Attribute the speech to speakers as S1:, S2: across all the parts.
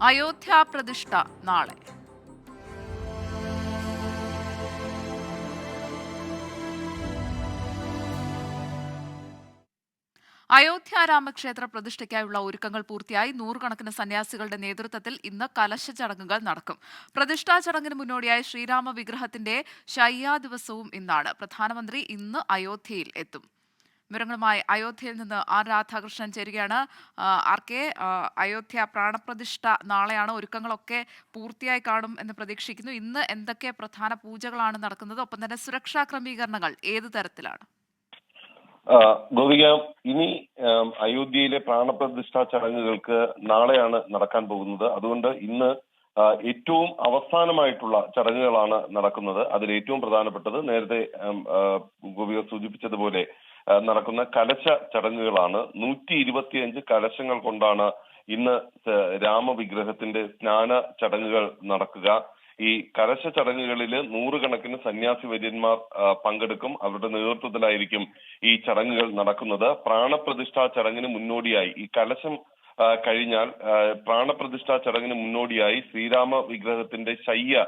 S1: അയോധ്യ പ്രതിഷ്ഠ നാളെ. അയോധ്യ രാമക്ഷേത്ര പ്രതിഷ്ഠയ്ക്കായുള്ള ഒരുക്കങ്ങൾ പൂർത്തിയായി. നൂറുകണക്കിന് സന്യാസികളുടെ നേതൃത്വത്തിൽ ഇന്ന് കലശ ചടങ്ങുകൾ നടക്കും. പ്രതിഷ്ഠാ ചടങ്ങിന് മുന്നോടിയായി ശ്രീരാമ വിഗ്രഹത്തിന്റെ ശയ്യാ ദിവസവും ഇന്നാണ്. പ്രധാനമന്ത്രി ഇന്ന് അയോധ്യയിൽ എത്തും. വിവരങ്ങളുമായി അയോധ്യയിൽ നിന്ന് ആർ രാധാകൃഷ്ണൻ ചേരുകയാണ്. ആർ കെ, അയോധ്യ പ്രാണപ്രതിഷ്ഠ നാളെയാണ്. ഒരുക്കങ്ങളൊക്കെ പൂർത്തിയായി കാണും എന്ന് പ്രതീക്ഷിക്കുന്നു. ഇന്ന് എന്തൊക്കെ പ്രധാന പൂജകളാണ് നടക്കുന്നത്? ഒപ്പം തന്നെ സുരക്ഷാ ക്രമീകരണങ്ങൾ ഏത് തരത്തിലാണ്?
S2: ഗോപിക, ഇനി അയോധ്യയിലെ പ്രാണപ്രതിഷ്ഠാ ചടങ്ങുകൾക്ക് നാളെയാണ് നടക്കാൻ പോകുന്നത്. അതുകൊണ്ട് ഇന്ന് ഏറ്റവും അവസാനമായിട്ടുള്ള ചടങ്ങുകളാണ് നടക്കുന്നത്. അതിൽ ഏറ്റവും പ്രധാനപ്പെട്ടത് നേരത്തെ ഗോപിക സൂചിപ്പിച്ചതുപോലെ നടക്കുന്ന കലശ ചടങ്ങുകളാണ്. 125 കലശങ്ങൾ കൊണ്ടാണ് ഇന്ന് രാമവിഗ്രഹത്തിന്റെ സ്നാന ചടങ്ങുകൾ നടക്കുക. ഈ കലശ ചടങ്ങുകളിൽ നൂറുകണക്കിന് സന്യാസി വര്യന്മാർ പങ്കെടുക്കും. അവരുടെ നേതൃത്വത്തിലായിരിക്കും ഈ ചടങ്ങുകൾ നടക്കുന്നത്. പ്രാണപ്രതിഷ്ഠാ ചടങ്ങിന് മുന്നോടിയായി ഈ കലശം കഴിഞ്ഞാൽ പ്രാണപ്രതിഷ്ഠാ ചടങ്ങിന് മുന്നോടിയായി ശ്രീരാമ വിഗ്രഹത്തിന്റെ ശയ്യ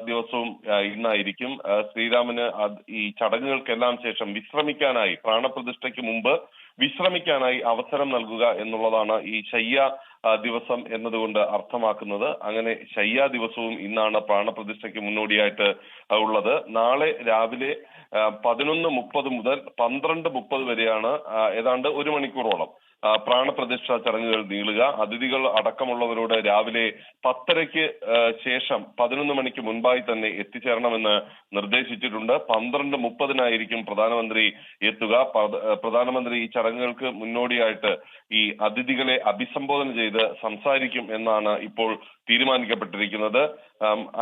S2: ദിവസവും ഇന്നായിരിക്കും. ശ്രീരാമന് ഈ ചടങ്ങുകൾക്കെല്ലാം ശേഷം വിശ്രമിക്കാനായി, പ്രാണപ്രതിഷ്ഠയ്ക്ക് മുമ്പ് വിശ്രമിക്കാനായി അവസരം നൽകുക എന്നുള്ളതാണ് ഈ ശയ്യ ദിവസം എന്നതുകൊണ്ട് അർത്ഥമാക്കുന്നത്. അങ്ങനെ ശയ്യാ ദിവസവും ഇന്നാണ് പ്രാണപ്രതിഷ്ഠയ്ക്ക് മുന്നോടിയായിട്ട് ഉള്ളത്. നാളെ രാവിലെ 11:30 മുതൽ 12:30 വരെയാണ് ഏതാണ്ട് 1 മണിക്കൂറോളം പ്രാണപ്രതിഷ്ഠ ചടങ്ങുകൾ നീളുക. അതിഥികൾ അടക്കമുള്ളവരോട് രാവിലെ 10:30-ക്ക് ശേഷം 11 മണിക്ക് മുൻപായി തന്നെ എത്തിച്ചേരണമെന്ന് നിർദ്ദേശിച്ചിട്ടുണ്ട്. 12:30-നായിരിക്കും പ്രധാനമന്ത്രി എത്തുക. പ്രധാനമന്ത്രി ഈ ചടങ്ങുകൾക്ക് മുന്നോടിയായിട്ട് ഈ അതിഥികളെ അഭിസംബോധന ചെയ്ത് സംസാരിക്കും എന്നാണ് ഇപ്പോൾ തീരുമാനിക്കപ്പെട്ടിരിക്കുന്നത്.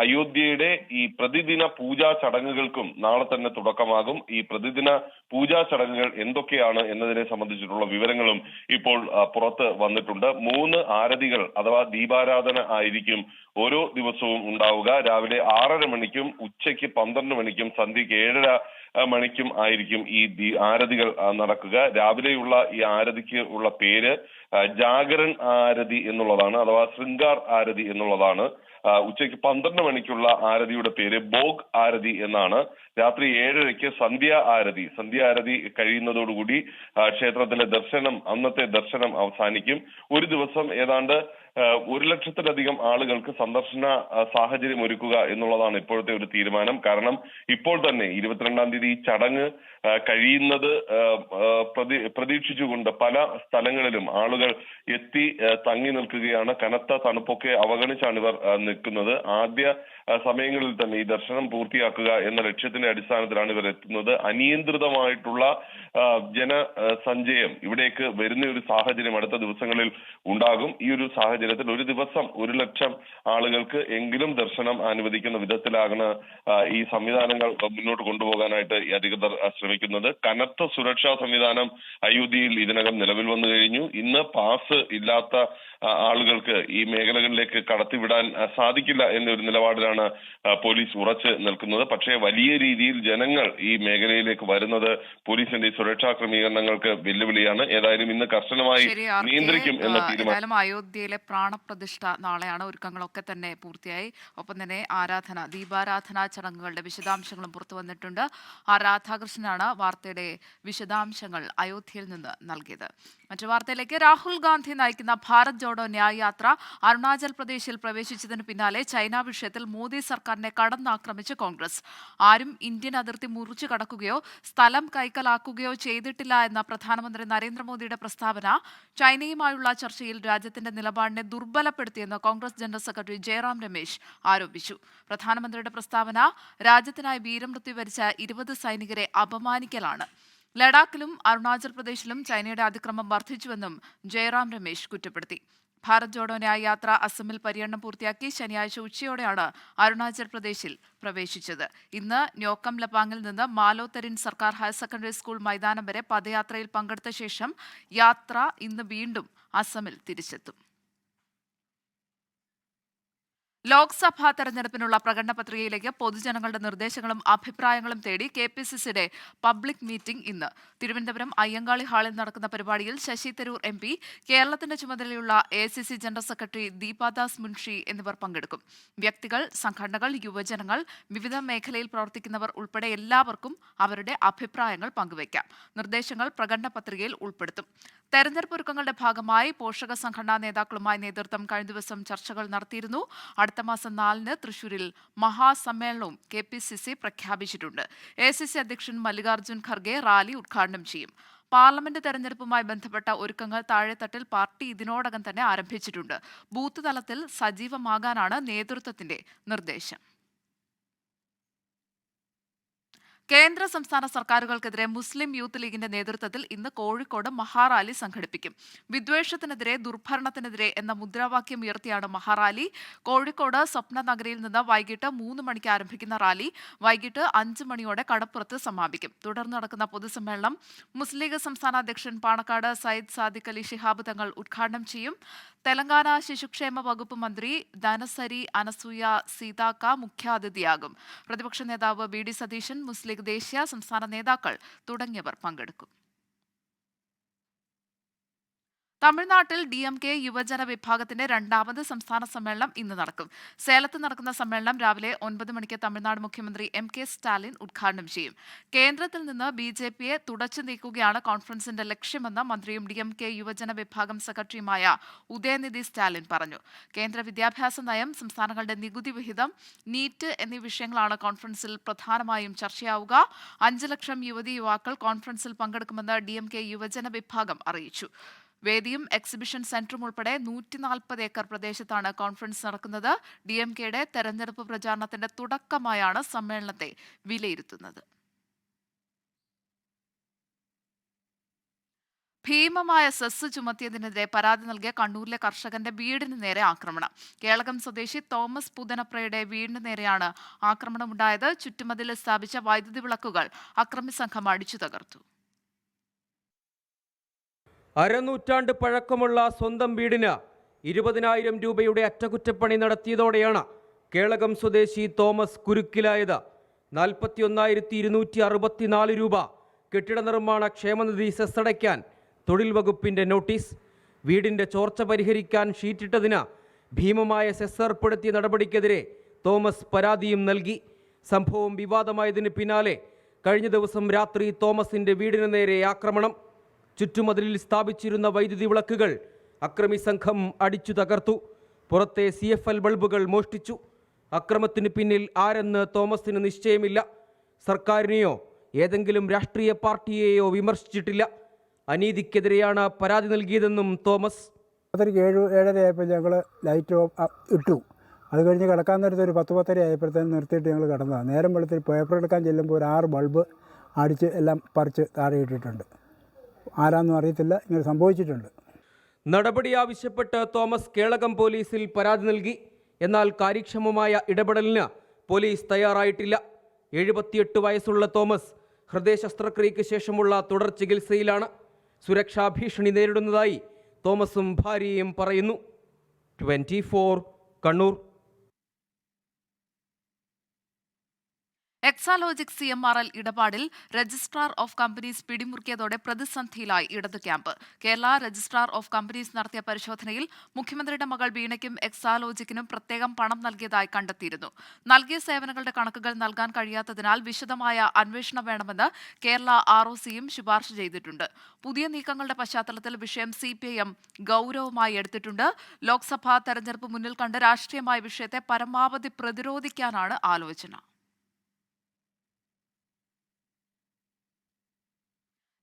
S2: അയോധ്യയുടെ ഈ പ്രതിദിന പൂജാ ചടങ്ങുകൾക്കും നാളെ തന്നെ തുടക്കമാകും. ഈ പ്രതിദിന പൂജാ ചടങ്ങുകൾ എന്തൊക്കെയാണ് എന്നതിനെ സംബന്ധിച്ചിട്ടുള്ള വിവരങ്ങളും ഇപ്പോൾ പുറത്ത് വന്നിട്ടുണ്ട്. 3 ആരതികൾ അഥവാ ദീപാരാധന ആയിരിക്കും ഓരോ ദിവസവും ഉണ്ടാവുക. രാവിലെ 6:30 മണിക്കും ഉച്ചയ്ക്ക് 12 മണിക്കും സന്ധ്യയ്ക്ക് 7:30 മണിക്കും ആയിരിക്കും ഈ ആരതികൾ നടക്കുക. രാവിലെയുള്ള ഈ ആരതിക്ക് ഉള്ള പേര് ജാഗരൺ ആരതി എന്നുള്ളതാണ്, അഥവാ ശൃംഗാർ ആരതി എന്നുള്ളതാണ്. ഉച്ചയ്ക്ക് 12 മണിക്കുള്ള ആരതിയുടെ പേര് ഭോഗ് ആരതി എന്നാണ്. രാത്രി 7:30-ക്ക് സന്ധ്യ ആരതി കഴിയുന്നതോടുകൂടി ക്ഷേത്രത്തിലെ അന്നത്തെ ദർശനം അവസാനിക്കും. ഒരു ദിവസം ഏതാണ്ട് 1,00,000-ലധികം ആളുകൾക്ക് സന്ദർശന സാഹചര്യം ഒരുക്കുക എന്നുള്ളതാണ് ഇപ്പോഴത്തെ ഒരു തീരുമാനം. കാരണം ഇപ്പോൾ തന്നെ 22-ാം തീയതി ഈ ചടങ്ങ് കഴിയുന്നത് പ്രതീക്ഷിച്ചുകൊണ്ട് പല സ്ഥലങ്ങളിലും ആളുകൾ എത്തി തങ്ങി നിൽക്കുകയാണ്. കനത്ത തണുപ്പൊക്കെ അവഗണിച്ചാണ് ഇവർ നിൽക്കുന്നത്. ആദ്യ സമയങ്ങളിൽ തന്നെ ഈ ദർശനം പൂർത്തിയാക്കുക എന്ന ലക്ഷ്യത്തിന്റെ അടിസ്ഥാനത്തിലാണ് ഇവർ എത്തുന്നത്. അനിയന്ത്രിതമായിട്ടുള്ള ജനസഞ്ചയം ഇവിടേക്ക് വരുന്ന ഒരു സാഹചര്യം അടുത്ത ദിവസങ്ങളിൽ ഉണ്ടാകും. ഈ ഒരു സാഹചര്യത്തിൽ ഒരു ദിവസം 1,00,000 ആളുകൾക്ക് എങ്കിലും ദർശനം അനുവദിക്കുന്ന വിധത്തിലാകണം ഈ സംവിധാനങ്ങൾ മുന്നോട്ട് കൊണ്ടുപോകാനായിട്ട് ഈ അധികൃതർ ശ്രമിക്കുന്നത്. കനത്ത സുരക്ഷാ സംവിധാനം അയോധ്യയിൽ ഇതിനകം നിലവിൽ വന്നു കഴിഞ്ഞു. ഇന്ന് പാസ് ഇല്ലാത്ത ആളുകൾക്ക് ഈ മേഖലകളിലേക്ക് കടത്തിവിടാൻ സാധിക്കില്ല എന്നൊരു നിലപാടിലാണ് പോലീസ് ഉറച്ചു നിൽക്കുന്നത്. പക്ഷേ വലിയ രീതിയിൽ ജനങ്ങൾ ഈ മേഖലയിലേക്ക് വരുന്നത് പോലീസിന്റെ സുരക്ഷാ ക്രമീകരണങ്ങൾക്ക് വെല്ലുവിളിയാണ്. ഏതായാലും ഇന്ന് കർശനമായി നിയന്ത്രിക്കും എന്ന തീരുമാനം.
S1: അയോധ്യയിലെ പ്രാണപ്രതിഷ്ഠ നാളെയാണ്. ഒരുക്കങ്ങളൊക്കെ തന്നെ പൂർത്തിയായി. ഒപ്പം തന്നെ ദീപാരാധനാ ചടങ്ങുകളുടെ വിശദാംശങ്ങളും പുറത്തു വന്നിട്ടുണ്ട്. ആർ രാധാകൃഷ്ണനാണ് വാർത്തയുടെ വിശദാംശങ്ങൾ അയോധ്യയിൽ നിന്ന് നൽകിയത്. മറ്റു വാർത്തയിലേക്ക്. രാഹുൽ ഗാന്ധി നയിക്കുന്ന ഭാരത് ജോഡോ ന്യായ് യാത്ര അരുണാചൽ പ്രദേശിൽ പ്രവേശിച്ചതിന് പിന്നാലെ ചൈന വിഷയത്തിൽ മോദി സർക്കാരിനെ കടന്നാക്രമിച്ച് കോൺഗ്രസ്. ആരും ഇന്ത്യൻ അതിർത്തി മുറിച്ചു കടക്കുകയോ സ്ഥലം കൈക്കലാക്കുകയോ ചെയ്തിട്ടില്ല എന്ന പ്രധാനമന്ത്രി നരേന്ദ്രമോദിയുടെ പ്രസ്താവന ചൈനയുമായുള്ള ചർച്ചയിൽ രാജ്യത്തിന്റെ നിലപാടിനെ ദുർബലപ്പെടുത്തിയെന്ന് കോൺഗ്രസ് ജനറൽ സെക്രട്ടറി ജയറാം രമേശ് ആരോപിച്ചു. പ്രധാനമന്ത്രിയുടെ പ്രസ്താവന രാജ്യത്തിനായി വീരമൃത്യു വരിച്ച 20 സൈനികരെ അപമാനിക്കലാണ്. ലഡാക്കിലും അരുണാചൽ പ്രദേശിലും ചൈനയുടെ അതിക്രമം വർദ്ധിച്ചുവെന്നും ജയറാം രമേശ് കുറ്റപ്പെടുത്തി. ഭാരത് ജോഡോ ന്യായ് യാത്ര അസമിൽ പര്യടനം പൂർത്തിയാക്കി ശനിയാഴ്ച ഉച്ചയോടെയാണ് അരുണാചൽ പ്രദേശിൽ പ്രവേശിച്ചത്. ഇന്ന് ന്യോക്കം ലപാങ്ങിൽ നിന്ന് മാലോ തെരിൻ സർക്കാർ ഹയർ സെക്കൻഡറി സ്കൂൾ മൈതാനം വരെ പദയാത്രയിൽ പങ്കെടുത്ത ശേഷം യാത്ര ഇന്ന് വീണ്ടും അസമിൽ തിരിച്ചെത്തും. ലോക്സഭാ തെരഞ്ഞെടുപ്പിനുള്ള പ്രകടന പത്രികയിലേക്ക് പൊതുജനങ്ങളുടെ നിർദ്ദേശങ്ങളും അഭിപ്രായങ്ങളും തേടി KPCCയുടെ പബ്ലിക് മീറ്റിംഗ് ഇന്ന്. തിരുവനന്തപുരം അയ്യങ്കാളി ഹാളിൽ നടക്കുന്ന പരിപാടിയിൽ ശശി തരൂർ MP, കേരളത്തിന്റെ ചുമതലയുള്ള AICC general secretary Deepa Das Munshi എന്നിവർ പങ്കെടുക്കും. വ്യക്തികൾ, സംഘടനകൾ, യുവജനങ്ങൾ, വിവിധ മേഖലയിൽ പ്രവർത്തിക്കുന്നവർ ഉൾപ്പെടെ എല്ലാവർക്കും അവരുടെ അഭിപ്രായങ്ങൾ പങ്കുവയ്ക്കാം. നിർദ്ദേശങ്ങൾ പ്രകടന പത്രികയിൽ ഉൾപ്പെടുത്തും. തെരഞ്ഞെടുപ്പ് ഒരുക്കങ്ങളുടെ ഭാഗമായി പോഷക സംഘടനാ നേതാക്കളുമായി നേതൃത്വം കഴിഞ്ഞ ദിവസം ചർച്ചകൾ നടത്തിയിരുന്നു. അടുത്ത മാസം 4-ന് തൃശൂരിൽ മഹാസമ്മേളനവും KPCC പ്രഖ്യാപിച്ചിട്ടുണ്ട്. AICC അധ്യക്ഷൻ മല്ലികാർജ്ജുൻ ഖർഗെ റാലി ഉദ്ഘാടനം ചെയ്യും. പാർലമെന്റ് തെരഞ്ഞെടുപ്പുമായി ബന്ധപ്പെട്ട ഒരുക്കങ്ങൾ താഴെത്തട്ടിൽ പാർട്ടി ഇതിനോടകം തന്നെ ആരംഭിച്ചിട്ടുണ്ട്. ബൂത്ത് തലത്തിൽ സജീവമാകാനാണ് നേതൃത്വത്തിന്റെ നിർദ്ദേശം. കേന്ദ്ര സംസ്ഥാന സർക്കാരുകൾക്കെതിരെ മുസ്ലിം യൂത്ത് ലീഗിന്റെ നേതൃത്വത്തിൽ ഇന്ന് കോഴിക്കോട് മഹാറാലി സംഘടിപ്പിക്കും. വിദ്വേഷത്തിനെതിരെ, ദുർഭരണത്തിനെതിരെ എന്ന മുദ്രാവാക്യം ഉയർത്തിയാണ് മഹാറാലി. കോഴിക്കോട് സ്വപ്ന നഗരിയിൽ നിന്ന് വൈകിട്ട് 3 മണിക്ക് ആരംഭിക്കുന്ന റാലി വൈകിട്ട് 5 മണിയോടെ കടപ്പുറത്ത് സമാപിക്കും. തുടർന്ന് നടക്കുന്ന പൊതുസമ്മേളനം മുസ്ലിം ലീഗ് സംസ്ഥാന അധ്യക്ഷൻ പാണക്കാട് സയ്യിദ് സാദിഖ് അലി ശിഹാബ് തങ്ങൾ ഉദ്ഘാടനം ചെയ്യും. തെലങ്കാന ശിശുക്ഷേമ വകുപ്പ് മന്ത്രി ധനസരി അനസൂയ സീതാക്ക മുഖ്യാതിഥിയാകും. പ്രതിപക്ഷ നേതാവ് VD സതീശൻ, മുസ്ലിം ലീഗ് ദേശീയ സംസ്ഥാന നേതാക്കൾ തുടങ്ങിയവർ പങ്കെടുക്കും. തമിഴ്നാട്ടിൽ DMK യുവജന വിഭാഗത്തിന്റെ 2ാമത് സംസ്ഥാന സമ്മേളനം ഇന്ന് നടക്കും. സേലത്ത് നടക്കുന്ന സമ്മേളനം രാവിലെ 9 മണിക്ക് തമിഴ്നാട് മുഖ്യമന്ത്രി MK സ്റ്റാലിൻ ഉദ്ഘാടനം ചെയ്യും. കേന്ദ്രത്തിൽ നിന്ന് BJPയെ തുടച്ചു നീക്കുകയാണ് കോൺഫറൻസിന്റെ ലക്ഷ്യമെന്ന് മന്ത്രിയും DMK യുവജന വിഭാഗം സെക്രട്ടറിയുമായ ഉദയനിധി സ്റ്റാലിൻ പറഞ്ഞു. കേന്ദ്ര വിദ്യാഭ്യാസ നയം, സംസ്ഥാനങ്ങളുടെ നികുതി വിഹിതം, നീറ്റ് എന്നീ വിഷയങ്ങളാണ് കോൺഫറൻസിൽ പ്രധാനമായും ചർച്ചയാവുക. 5 ലക്ഷം യുവതി-യുവാക്കൾ കോൺഫറൻസിൽ പങ്കെടുക്കുമെന്ന് DMK യുവജന വിഭാഗം അറിയിച്ചു. വേദിയും എക്സിബിഷൻ സെന്ററും ഉൾപ്പെടെ 140 ഏക്കർ പ്രദേശത്താണ് കോൺഫറൻസ് നടക്കുന്നത്. DMKയുടെ തെരഞ്ഞെടുപ്പ് പ്രചാരണത്തിന്റെ തുടക്കമായാണ് സമ്മേളനത്തെ വിലയിരുത്തുന്നത്. ഭീമമായ സെസ് ചുമത്തിയതിനെതിരെ പരാതി നൽകിയ കണ്ണൂരിലെ കർഷകന്റെ വീടിന് നേരെ ആക്രമണം. കേളകം സ്വദേശി തോമസ് പുതനപ്രയുടെ വീടിന് നേരെയാണ് ആക്രമണമുണ്ടായത്. ചുറ്റുമതിൽ സ്ഥാപിച്ച വൈദ്യുതി വിളക്കുകൾ അക്രമി സംഘം അടിച്ചു തകർത്തു.
S3: അരനൂറ്റാണ്ട് പഴക്കമുള്ള സ്വന്തം വീടിന് 20,000 രൂപയുടെ അറ്റകുറ്റപ്പണി നടത്തിയതോടെയാണ് കേളകം സ്വദേശി തോമസ് കുരുക്കിലായത്. 41,264 രൂപ കെട്ടിട നിർമ്മാണ ക്ഷേമനിധി സെസ് അടയ്ക്കാൻ തൊഴിൽ വകുപ്പിന്റെ നോട്ടീസ്. വീടിന്റെ ചോർച്ച പരിഹരിക്കാൻ ഷീറ്റിട്ടതിന് ഭീമമായ സെസ് ഏർപ്പെടുത്തിയ നടപടിക്കെതിരെ തോമസ് പരാതിയും നൽകി. സംഭവം വിവാദമായതിന് പിന്നാലെ കഴിഞ്ഞ ദിവസം രാത്രി തോമസിന്റെ വീടിന് നേരെ ആക്രമണം. ചുറ്റുമതിലിൽ സ്ഥാപിച്ചിരുന്ന വൈദ്യുതി വിളക്കുകൾ അക്രമി സംഘം അടിച്ചു തകർത്തു. പുറത്തെ CFL ബൾബുകൾ മോഷ്ടിച്ചു. അക്രമത്തിന് പിന്നിൽ ആരെന്ന് തോമസിന് നിശ്ചയമില്ല. സർക്കാരിനെയോ ഏതെങ്കിലും രാഷ്ട്രീയ പാർട്ടിയെയോ വിമർശിച്ചിട്ടില്ല. അനീതിക്കെതിരെയാണ് പരാതി നൽകിയതെന്നും തോമസ്.
S4: 7-7:30 ആയപ്പോൾ ഞങ്ങൾ ലൈറ്റ് ഇട്ടു. അത് കഴിഞ്ഞ് കിടക്കാൻ നേരത്തെ ഒരു 10-10:30 ആയപ്പോഴത്തേനും നിർത്തിയിട്ട് ഞങ്ങൾ കിടന്നതാണ്. നേരം വെളുത്തിൽ പേപ്പർ എടുക്കാൻ ചെല്ലുമ്പോൾ ഒരു 6 ബൾബ് അടിച്ച് എല്ലാം പറിച്ച് താഴെ ഇട്ടിട്ടുണ്ട്. ആരാന്നും അറിയത്തില്ല, ഇങ്ങനെ സംഭവിച്ചിട്ടുണ്ട്.
S3: നടപടി ആവശ്യപ്പെട്ട് തോമസ് കേളകം പോലീസിൽ പരാതി നൽകി. എന്നാൽ കാര്യക്ഷമമായ ഇടപെടലിന് പോലീസ് തയ്യാറായിട്ടില്ല. 78 വയസ്സുള്ള തോമസ് ഹൃദയ ശസ്ത്രക്രിയയ്ക്ക് ശേഷമുള്ള തുടർ ചികിത്സയിലാണ്. സുരക്ഷാ ഭീഷണി നേരിടുന്നതായി തോമസും ഭാര്യയും പറയുന്നു. 24 കണ്ണൂർ.
S1: എക്സാലോജിക് CMRL ഇടപാടിൽ രജിസ്ട്രാർ ഓഫ് കമ്പനീസ് പിടിമുറുക്കിയതോടെ പ്രതിസന്ധിയിലായി ഇടത് camp. Kerala registrar of companies നടത്തിയ പരിശോധനയിൽ മുഖ്യമന്ത്രിയുടെ മകൾ വീണയ്ക്കും എക്സാലോജിക്കിനും പ്രത്യേകം പണം നൽകിയതായി കണ്ടെത്തിയിരുന്നു. നൽകിയ സേവനങ്ങളുടെ കണക്കുകൾ നൽകാൻ കഴിയാത്തതിനാൽ വിശദമായ അന്വേഷണം വേണമെന്ന് കേരള ROCയും ശുപാർശ ചെയ്തിട്ടുണ്ട്. പുതിയ നീക്കങ്ങളുടെ പശ്ചാത്തലത്തിൽ വിഷയം CPIM ഗൗരവമായി എടുത്തിട്ടുണ്ട്. ലോക്സഭാ തെരഞ്ഞെടുപ്പ് മുന്നിൽ കണ്ട് രാഷ്ട്രീയമായ വിഷയത്തെ പരമാവധി പ്രതിരോധിക്കാനാണ് ആലോചന.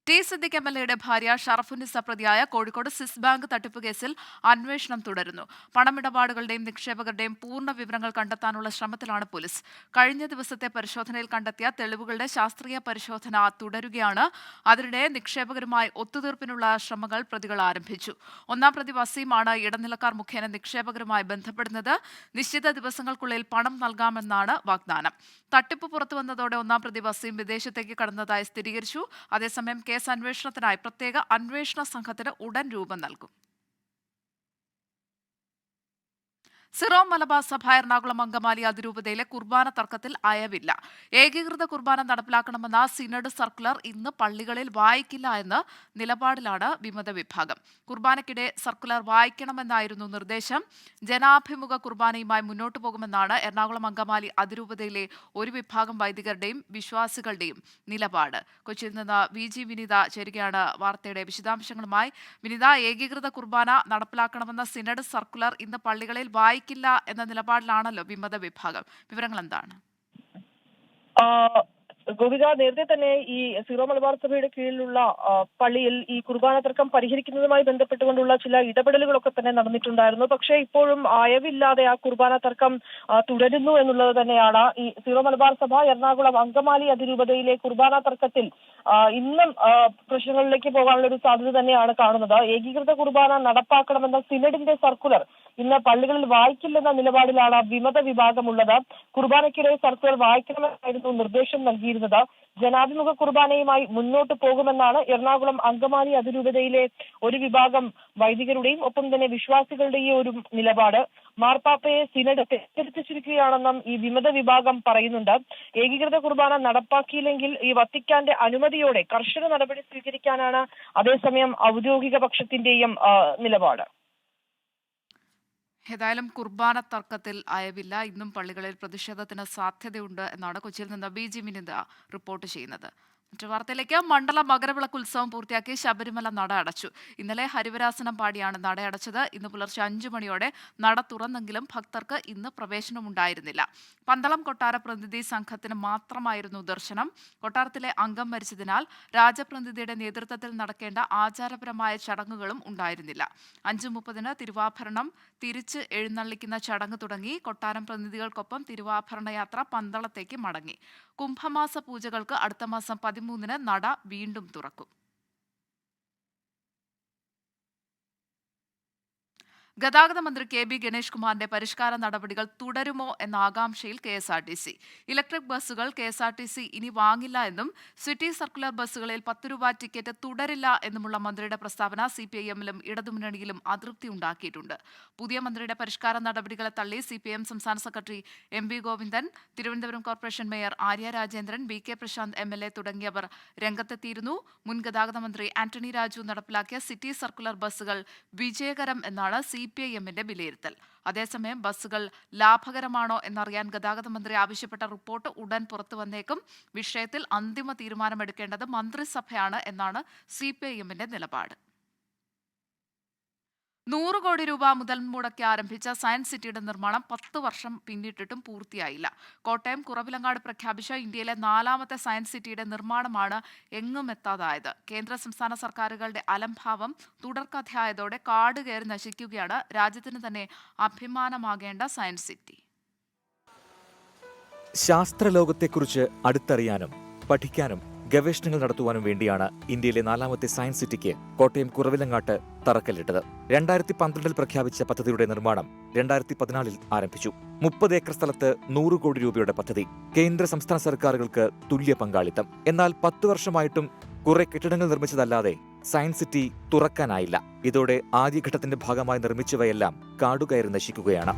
S1: T. സിദ്ദിഖ് MLAയുടെ ഭാര്യ ഷറഫുന്നിസ പ്രതിയായ കോഴിക്കോട് സ്വിസ് ബാങ്ക് തട്ടിപ്പ് കേസിൽ അന്വേഷണം തുടരുന്നു. പണമിടപാടുകളുടെയും നിക്ഷേപകരുടെയും പൂർണ്ണ വിവരങ്ങൾ കണ്ടെത്താനുള്ള ശ്രമത്തിലാണ് പോലീസ്. കഴിഞ്ഞ ദിവസത്തെ പരിശോധനയിൽ കണ്ടെത്തിയ തെളിവുകളുടെ ശാസ്ത്രീയ പരിശോധന തുടരുകയാണ്. അതിനിടെ നിക്ഷേപകരുമായി ഒത്തുതീർപ്പിനുള്ള ശ്രമങ്ങൾ പ്രതികൾ ആരംഭിച്ചു. 1-ാം പ്രതി വസീമാണ് ഇടനിലക്കാർ മുഖേന നിക്ഷേപകരുമായി ബന്ധപ്പെടുന്നത്. നിശ്ചിത ദിവസങ്ങൾക്കുള്ളിൽ പണം നൽകാമെന്നാണ് വാഗ്ദാനം. തട്ടിപ്പ് പുറത്തുവന്നതോടെ 1-ാം പ്രതി വസീം വിദേശത്തേക്ക് കടന്നതായി സ്ഥിരീകരിച്ചു. അതേസമയം കേസ് അന്വേഷണത്തിനായി പ്രത്യേക അന്വേഷണ സംഘത്തിന് ഉടൻ രൂപം നൽകും. സിറോ മലബാർ സഭ എറണാകുളം അങ്കമാലി അതിരൂപതയിലെ കുർബാന തർക്കത്തിൽ അയവില്ല. ഏകീകൃത കുർബാന നടപ്പിലാക്കണമെന്ന സിനഡ് സർക്കുലർ ഇന്ന് പള്ളികളിൽ വായിക്കില്ല എന്ന നിലപാടിലാണ് വിമത വിഭാഗം. കുർബാനയ്ക്കിടെ സർക്കുലർ വായിക്കണമെന്നായിരുന്നു നിർദ്ദേശം. ജനാഭിമുഖ കുർബാനയുമായി മുന്നോട്ടു പോകുമെന്നാണ് എറണാകുളം അങ്കമാലി അതിരൂപതയിലെ ഒരു വിഭാഗം വൈദികരുടെയും വിശ്വാസികളുടെയും നിലപാട്. കൊച്ചിയിൽ നിന്ന് VG വിനിത ചേരുകയാണ് വാർത്തയുടെ വിശദാംശങ്ങളുമായി. വിനിത, ഏകീകൃത കുർബാന നടപ്പിലാക്കണമെന്ന സിനഡ് സർക്കുലർ ഇന്ന് പള്ളികളിൽ വായിക്കില്ല എന്ന നിലപാടിലാണല്ലോ വിമത വിഭാഗം. വിവരങ്ങൾ എന്താണ്?
S5: ഗോപിക, നേരത്തെ തന്നെ ഈ സീറോ മലബാർ സഭയുടെ കീഴിലുള്ള പള്ളിയിൽ ഈ കുർബാന തർക്കം പരിഹരിക്കുന്നതുമായി ബന്ധപ്പെട്ടുകൊണ്ടുള്ള ചില ഇടപെടലുകളൊക്കെ തന്നെ നടന്നിട്ടുണ്ടായിരുന്നു. പക്ഷേ ഇപ്പോഴും അയവില്ലാതെ ആ കുർബാന തർക്കം തുടരുന്നു എന്നുള്ളത് തന്നെയാണ്. ഈ സീറോ മലബാർ സഭ എറണാകുളം അങ്കമാലി അതിരൂപതയിലെ കുർബാന തർക്കത്തിൽ ഇന്നും പ്രശ്നങ്ങളിലേക്ക് പോകാനുള്ള ഒരു സാധ്യത തന്നെയാണ് കാണുന്നത്. ഏകീകൃത കുർബാന നടപ്പാക്കണമെന്ന സിനഡിന്റെ സർക്കുലർ ഇന്ന് പള്ളികളിൽ വായിക്കില്ലെന്ന നിലപാടിലാണ് വിമത വിഭാഗമുള്ളത്. കുർബാനയ്ക്കിടെ സർക്കുലർ വായിക്കണമെന്നായിരുന്നു നിർദ്ദേശം നൽകിയിരുന്നത്. ജനാഭിമുഖ കുർബാനയുമായി മുന്നോട്ട് പോകുമെന്നാണ് എറണാകുളം അങ്കമാലി അതിരൂപതയിലെ ഒരു വിഭാഗം വൈദികരുടെയും ഒപ്പം തന്നെ വിശ്വാസികളുടെയും ഒരു നിലപാട്. മാർപ്പാപ്പയെ സിനഡ് തെറ്റിദ്ധരിച്ചിരിക്കുകയാണെന്നും ഈ വിമത വിഭാഗം പറയുന്നുണ്ട്. ഏകീകൃത കുർബാന നടപ്പാക്കിയില്ലെങ്കിൽ ഈ വത്തിക്കാന്റെ അനുമതിയോടെ കർശന നടപടി സ്വീകരിക്കാനാണ് അതേസമയം ഔദ്യോഗിക പക്ഷത്തിന്റെയും നിലപാട്.
S1: ഏതായാലും കുർബാന തർക്കത്തിൽ അയവില്ല. ഇന്നും പള്ളികളിൽ പ്രതിഷേധത്തിന് സാധ്യതയുണ്ട് എന്നാണ് കൊച്ചിയിൽ നിന്ന് VG വിനിത റിപ്പോർട്ട് ചെയ്യുന്നത്. മറ്റു വാർത്തയിലേക്ക്. മണ്ഡല മകരവിളക്ക് ഉത്സവം പൂർത്തിയാക്കി ശബരിമല നട അടച്ചു. ഇന്നലെ ഹരിവരാസനം പാടിയാണ് നട അടച്ചത്. ഇന്ന് പുലർച്ചെ 5 മണിയോടെ നട തുറന്നെങ്കിലും ഭക്തർക്ക് ഇന്ന് പ്രവേശനമുണ്ടായിരുന്നില്ല. പന്തളം കൊട്ടാര പ്രതിനിധി സംഘത്തിന് മാത്രമായിരുന്നു ദർശനം. കൊട്ടാരത്തിലെ അംഗം മരിച്ചതിനാൽ രാജപ്രതിനിധിയുടെ നേതൃത്വത്തിൽ നടക്കേണ്ട ആചാരപരമായ ചടങ്ങുകളും ഉണ്ടായിരുന്നില്ല. 5:30 തിരുവാഭരണം തിരിച്ച് എഴുന്നള്ളിക്കുന്ന ചടങ്ങ് തുടങ്ങി. കൊട്ടാരം പ്രതിനിധികൾക്കൊപ്പം തിരുവാഭരണ യാത്ര പന്തളത്തേക്ക് മടങ്ങി. കുംഭമാസ പൂജകൾക്ക് അടുത്ത മാസം 13 നട വീണ്ടും തുറക്കും. ഗതാഗത മന്ത്രി KB ഗണേഷ് കുമാറിന്റെ പരിഷ്കാര നടപടികൾ തുടരുമോ എന്ന ആകാംക്ഷയിൽ KSRTC. ഇലക്ട്രിക് ബസ്സുകൾ KSRTC ഇനി വാങ്ങില്ല എന്നും സിറ്റി സർക്കുലർ ബസ്സുകളിൽ 10 രൂപ ടിക്കറ്റ് തുടരില്ല എന്നുമുള്ള മന്ത്രിയുടെ പ്രസ്താവന CPIM-ലും ഇടതുമുന്നണിയിലും അതൃപ്തി ഉണ്ടാക്കിയിട്ടുണ്ട്. പുതിയ മന്ത്രിയുടെ പരിഷ്കാര നടപടികളെ തള്ളി CPIM സംസ്ഥാന secretary MV Govindan, Thiruvananthapuram corporation mayor Arya Rajendran, BK Prasanth MLA തുടങ്ങിയവർ രംഗത്തെത്തിയിരുന്നു. മുൻ ഗതാഗത മന്ത്രി ആന്റണി രാജു നടപ്പിലാക്കിയ സിറ്റി സർക്കുലർ ബസ്സുകൾ വിജയകരം എന്നാണ് CPIM-ന്റെ വിലയിരുത്തൽ. അതേസമയം ബസ്സുകൾ ലാഭകരമാണോ എന്നറിയാൻ ഗതാഗത മന്ത്രി ആവശ്യപ്പെട്ട റിപ്പോർട്ട് ഉടൻ പുറത്തുവന്നേക്കും. വിഷയത്തിൽ അന്തിമ തീരുമാനമെടുക്കേണ്ടത് മന്ത്രിസഭയാണ് എന്നാണ് CPIM-ന്റെ നിലപാട്. 100 കോടി രൂപ മുതൽ മുടക്കി ആരംഭിച്ച സയൻസ് സിറ്റിയുടെ നിർമ്മാണം 10 വർഷം പിന്നിട്ടിട്ടും പൂർത്തിയായില്ല. കോട്ടയം കുറവിലങ്ങാട് പ്രഖ്യാപിച്ച ഇന്ത്യയിലെ 4ാമത്തെ സയൻസ് സിറ്റിയുടെ നിർമ്മാണമാണ് എങ്ങും എത്താതായത്. കേന്ദ്ര സംസ്ഥാന സർക്കാരുകളുടെ അലംഭാവം തുടർക്കഥയായതോടെ കാട് കയറി നശിക്കുകയാണ് രാജ്യത്തിന് തന്നെ അഭിമാനമാകേണ്ട സയൻസ് സിറ്റി.
S6: ശാസ്ത്രലോകത്തെക്കുറിച്ച് അടുത്തറിയാനും പഠിക്കാനും ഗവേഷണങ്ങൾ നടത്തുവാനും വേണ്ടിയാണ് ഇന്ത്യയിലെ 4ാമത്തെ സയൻസ് സിറ്റിക്ക് കോട്ടയം കുറവിലങ്ങാട്ട് തറക്കല്ലിട്ടത്. 2012 പ്രഖ്യാപിച്ച പദ്ധതിയുടെ നിർമ്മാണം 2014 ആരംഭിച്ചു. 30 ഏക്കർ സ്ഥലത്ത് 100 കോടി രൂപയുടെ പദ്ധതി. കേന്ദ്ര സംസ്ഥാന സർക്കാരുകൾക്ക് തുല്യ പങ്കാളിത്തം. എന്നാൽ 10 വർഷമായിട്ടും കുറെ കെട്ടിടങ്ങൾ നിർമ്മിച്ചതല്ലാതെ സയൻസ് സിറ്റി തുറക്കാനായില്ല. ഇതോടെ ആദ്യഘട്ടത്തിന്റെ ഭാഗമായി നിർമ്മിച്ചവയെല്ലാം കാടുകയറി നശിക്കുകയാണ്.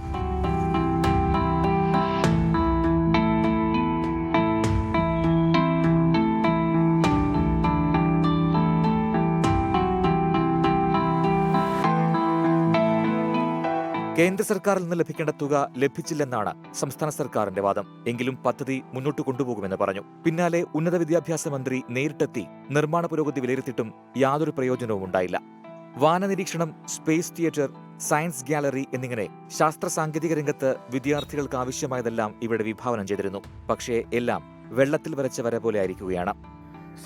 S6: കേന്ദ്ര സർക്കാരിൽ നിന്ന് ലഭിക്കേണ്ട തുക ലഭിച്ചില്ലെന്നാണ് സംസ്ഥാന സർക്കാരിന്റെ വാദം. എങ്കിലും പദ്ധതി മുന്നോട്ട് കൊണ്ടുപോകുമെന്ന് പറഞ്ഞു. പിന്നാലെ ഉന്നത വിദ്യാഭ്യാസ മന്ത്രി നേരിട്ടെത്തി നിർമ്മാണ പുരോഗതി വിലയിരുത്തിയിട്ടും യാതൊരു പ്രയോജനവും ഉണ്ടായില്ല. വാനനിരീക്ഷണം, സ്പേസ് തിയേറ്റർ, സയൻസ് ഗ്യാലറി എന്നിങ്ങനെ ശാസ്ത്ര സാങ്കേതിക രംഗത്ത് വിദ്യാർത്ഥികൾക്ക് ആവശ്യമായതെല്ലാം ഇവിടെ വിഭാവനം ചെയ്തിരുന്നു. പക്ഷേ എല്ലാം വെള്ളത്തിൽ വരച്ച വര പോലെ ആയിരിക്കുകയാണ്.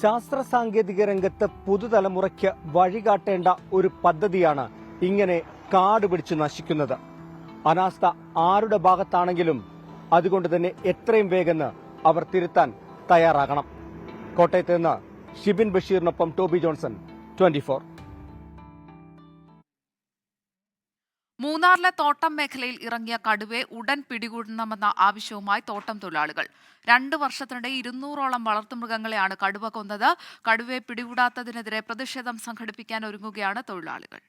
S7: ശാസ്ത്ര സാങ്കേതിക രംഗത്ത് പുതുതലമുറയ്ക്ക് വഴികാട്ടേണ്ട ഒരു പദ്ധതിയാണ് ഇങ്ങനെ കാട് പിടിച്ച് നശിക്കുന്നത്. അനാസ്ഥ ആരുടെ ഭാഗത്താണെങ്കിലും അതുകൊണ്ട് തന്നെ എത്രയും വേഗം അവർ തിരുത്താൻ തയ്യാറാകണം. കോട്ടയത്ത് നിന്ന് ഷിബിൻ ബഷീറിനൊപ്പം ടോബി ജോൺസൺ, 24.
S1: മൂന്നാറിലെ തോട്ടം മേഖലയിൽ ഇറങ്ങിയ കടുവയെ ഉടൻ പിടികൂടണമെന്ന ആവശ്യവുമായി തോട്ടം തൊഴിലാളികൾ. 2 വർഷത്തിനിടെ 200ഓളം വളർത്തുമൃഗങ്ങളെയാണ് കടുവ കൊന്നത്. കടുവയെ പിടികൂടാത്തതിനെതിരെ പ്രതിഷേധം സംഘടിപ്പിക്കാൻ ഒരുങ്ങുകയാണ് തൊഴിലാളികൾ.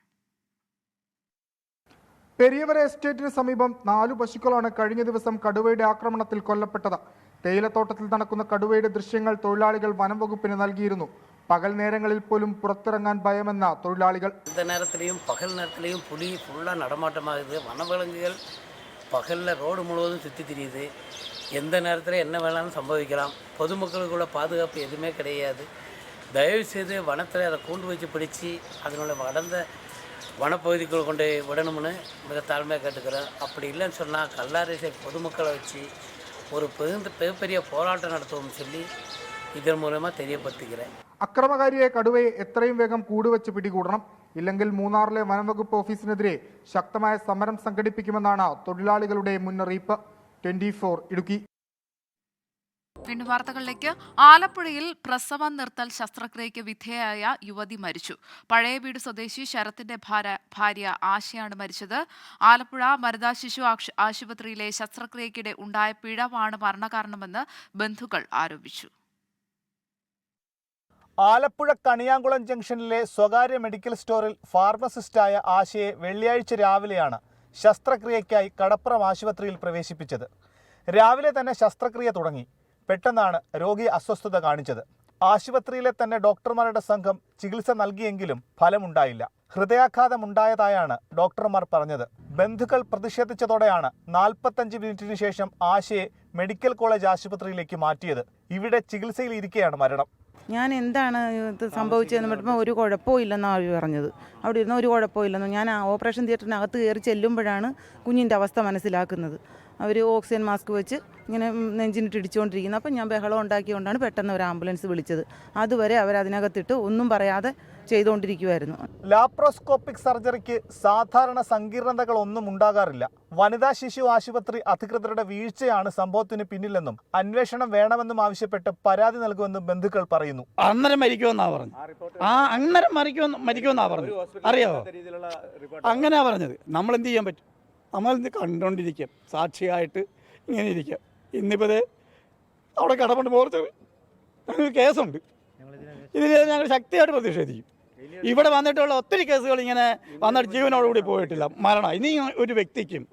S8: പെരിയവര എസ്റ്റേറ്റിന് സമീപം 4 പശുക്കളാണ് കഴിഞ്ഞ ദിവസം കടുവയുടെ ആക്രമണത്തിൽ കൊല്ലപ്പെട്ടത്. തേയിലത്തോട്ടത്തിൽ നടക്കുന്ന കടുവയുടെ ദൃശ്യങ്ങൾ തൊഴിലാളികൾ വനം വകുപ്പിന് നൽകിയിരുന്നു. പകൽ നേരങ്ങളിൽ പോലും പുറത്തിറങ്ങാൻ ഭയമെന്ന തൊഴിലാളികൾ.
S9: നേരത്തിലെയും പകൽ നേരത്തിലെയും പുലി ഫുള്ളാக நடமாட்டமாகுது. வனவிலங்குகள் பகலில் ரோடு முழுவதும் சுற்றி திரியுது. எந்த நேரத்தில் என்ன வேணாலும் சம்பவிக்கலாம். பொதுமக்களுக்குள்ள பாதுகாப்பு எதுவுமே கிடையாது. தயவுசெய்து வனத்தில் அதை கூண்டு வச்சு பிடிச்சி அதனுடைய வளர்ந்த வனப்பகுதிக்குள் கொண்டு விடணும்னு மிக தாழ்மையாக கேட்டுக்கிறேன். அப்படி இல்லைன்னு சொன்னால் கல்லாரை பொதுமக்களை வச்சு ஒரு மிகப்பெரிய போராட்டம் நடத்துவோம்னு சொல்லி இதன் மூலமாக தெரியப்படுத்திக்கிறேன்.
S8: അക്രമകാരിയെ കടുവയെ എത്രയും വേഗം കൂടുവച്ച് പിടികൂടണം. ഇല്ലെങ്കിൽ മൂന്നാറിലെ വനംവകുപ്പ് ഓഫീസിനെതിരെ ശക്തമായ സമരം സംഘടിപ്പിക്കുമെന്നാണ് തൊഴിലാളികളുടെ മുന്നറിയിപ്പ്. 24 ഇടുക്കി.
S1: വീണ്ടും വാർത്തകളിലേക്ക്. ആലപ്പുഴയിൽ പ്രസവം നിർത്തൽ ശസ്ത്രക്രിയയ്ക്ക് വിധേയയായ യുവതി മരിച്ചു. പഴയ വീട് സ്വദേശി ശരത്തിന്റെ ഭാര്യ ആശയാണ് മരിച്ചത്. ആലപ്പുഴ മരുതാ ശിശു ആശുപത്രിയിലെ ശസ്ത്രക്രിയയ്ക്കിടെ ഉണ്ടായ പിഴവാണ് മരണകാരണമെന്ന് ബന്ധുക്കൾ ആരോപിച്ചു.
S7: ആലപ്പുഴ കണിയാങ്കുളം ജംഗ്ഷനിലെ സ്വകാര്യ മെഡിക്കൽ സ്റ്റോറിൽ ഫാർമസിസ്റ്റായ ആശയെ വെള്ളിയാഴ്ച രാവിലെയാണ് ശസ്ത്രക്രിയയ്ക്കായി കടപ്പുറം ആശുപത്രിയിൽ പ്രവേശിപ്പിച്ചത്. രാവിലെ തന്നെ ശസ്ത്രക്രിയ തുടങ്ങി. പെട്ടെന്നാണ് രോഗി അസ്വസ്ഥത കാണിച്ചത്. ആശുപത്രിയിലെ തന്നെ ഡോക്ടർമാരുടെ സംഘം ചികിത്സ നൽകിയെങ്കിലും ഫലമുണ്ടായില്ല. ഹൃദയാഘാതമുണ്ടായതായാണ് ഡോക്ടർമാർ പറഞ്ഞത്. ബന്ധുക്കൾ പ്രതിഷേധിച്ചതോടെയാണ് 45 മിനിറ്റിന് ശേഷം ആശയെ മെഡിക്കൽ കോളേജ് ആശുപത്രിയിലേക്ക് മാറ്റിയത്. ഇവിടെ ചികിത്സയിലിരിക്കെയാണ് മരണം.
S10: ഞാൻ എന്താണ് ഇത് സംഭവിച്ചതെന്ന് പറയുമ്പോൾ ഒരു കുഴപ്പവും ഇല്ലെന്നാണ് അവർ പറഞ്ഞത്. അവിടെ ഇരുന്ന് ഒരു കുഴപ്പവും ഇല്ലെന്ന്. ഞാൻ ഓപ്പറേഷൻ തിയേറ്ററിനകത്ത് കയറി ചെല്ലുമ്പോഴാണ് കുഞ്ഞിൻ്റെ അവസ്ഥ മനസ്സിലാക്കുന്നത്. അവർ ഓക്സിജൻ മാസ്ക് വെച്ച് ഇങ്ങനെ നെഞ്ചിനിട്ട് ഇടിച്ചുകൊണ്ടിരിക്കുന്നത്. അപ്പം ഞാൻ ബഹളം ഉണ്ടാക്കിക്കൊണ്ടാണ് പെട്ടെന്ന് ഒരു ആംബുലൻസ് വിളിച്ചത്. അതുവരെ അവരതിനകത്തിട്ട് ഒന്നും പറയാതെ ചെയ്തുകൊണ്ടിരിക്കുമായിരുന്നു.
S7: ലാപ്രോസ്കോപ്പിക് സർജറിക്ക് സാധാരണ സങ്കീർണതകളൊന്നും ഉണ്ടാകാറില്ല. വനിതാ ശിശു ആശുപത്രി അധികൃതരുടെ വീഴ്ചയാണ് സംഭവത്തിന് പിന്നിലെന്നും അന്വേഷണം വേണമെന്നും ആവശ്യപ്പെട്ട് പരാതി നൽകുമെന്നും ബന്ധുക്കൾ പറയുന്നു.
S11: അന്നേരം മരിക്കുമെന്നാ പറഞ്ഞു. അന്നേരം മരിക്കുമെന്നാ പറഞ്ഞു. അറിയാമോ? അങ്ങനെയാ പറഞ്ഞത്. നമ്മൾ എന്ത് ചെയ്യാൻ പറ്റും? നമ്മൾ കണ്ടുകൊണ്ടിരിക്കാം, സാക്ഷിയായിട്ട് ഇങ്ങനെ ഇരിക്കാം. ഇന്നിപ്പോൾ അവിടെ കടപ്പുണ്ട് മോർച്ചറി ഞങ്ങൾക്ക് കേസുണ്ട്. ഇതിന് ഞങ്ങൾ ശക്തിയായിട്ട് പ്രതിഷേധിക്കും. ഇവിടെ വന്നിട്ടുള്ള ഒത്തിരി കേസുകൾ ഇങ്ങനെ വന്നിട്ട് ജീവനോടുകൂടി പോയിട്ടില്ല. മരണം ഇനി ഒരു വ്യക്തിക്കും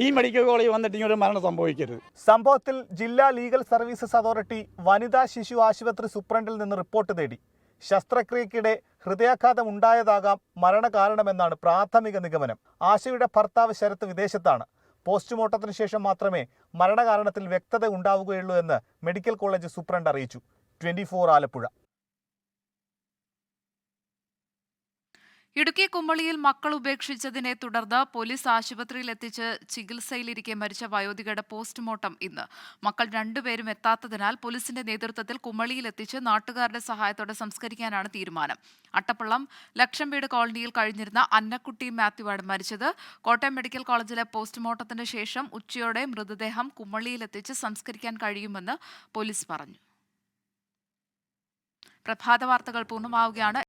S11: ഈ മെഡിക്കൽ കോളേജിൽ വന്നിട്ട് ഇങ്ങനെ ഒരു മരണം സംഭവിക്കരുത്.
S7: സംഭവത്തിൽ ജില്ലാ ലീഗൽ സർവീസസ് അതോറിറ്റി വനിതാ ശിശു ആശുപത്രി സൂപ്രണ്ടിൽ നിന്ന് റിപ്പോർട്ട് തേടി. ശസ്ത്രക്രിയയ്ക്കിടെ ഹൃദയാഘാതം ഉണ്ടായതാകാം മരണകാരണമെന്നാണ് പ്രാഥമിക നിഗമനം. ആശയുടെ ഭർത്താവ് ശരത്ത് വിദേശത്താണ്. പോസ്റ്റ്മോർട്ടത്തിന് ശേഷം മാത്രമേ മരണകാരണത്തിൽ വ്യക്തത ഉണ്ടാവുകയുള്ളൂ എന്ന് മെഡിക്കൽ കോളേജ് സൂപ്രണ്ട് അറിയിച്ചു. 24 ആലപ്പുഴ.
S1: ഇടുക്കി കുമളിയിൽ മക്കൾ ഉപേക്ഷിച്ചതിനെ തുടർന്ന് പോലീസ് ആശുപത്രിയിൽ എത്തിച്ച് ചികിത്സയിലിരിക്കെ മരിച്ച വയോധികയുടെ പോസ്റ്റ്മോർട്ടം ഇന്ന്. മക്കൾ രണ്ടുപേരും എത്താത്തതിനാൽ പോലീസിന്റെ നേതൃത്വത്തിൽ കുമളിയിൽ എത്തിച്ച് നാട്ടുകാരുടെ സഹായത്തോടെ സംസ്കരിക്കാനാണ് തീരുമാനം. അട്ടപ്പള്ളം ലക്ഷം വീട് കോളനിയിൽ കഴിഞ്ഞിരുന്ന അന്നക്കുട്ടി മാത്യുവാണ് മരിച്ചത്. കോട്ടയം മെഡിക്കൽ കോളേജിലെ പോസ്റ്റ്മോർട്ടത്തിന് ശേഷം ഉച്ചയോടെ മൃതദേഹം കുമളിയിലെത്തിച്ച് സംസ്കരിക്കാൻ കഴിയുമെന്ന് പോലീസ് പറഞ്ഞു. പ്രഭാത വാർത്തകൾ പൂർണ്ണമാവുകയാണ്.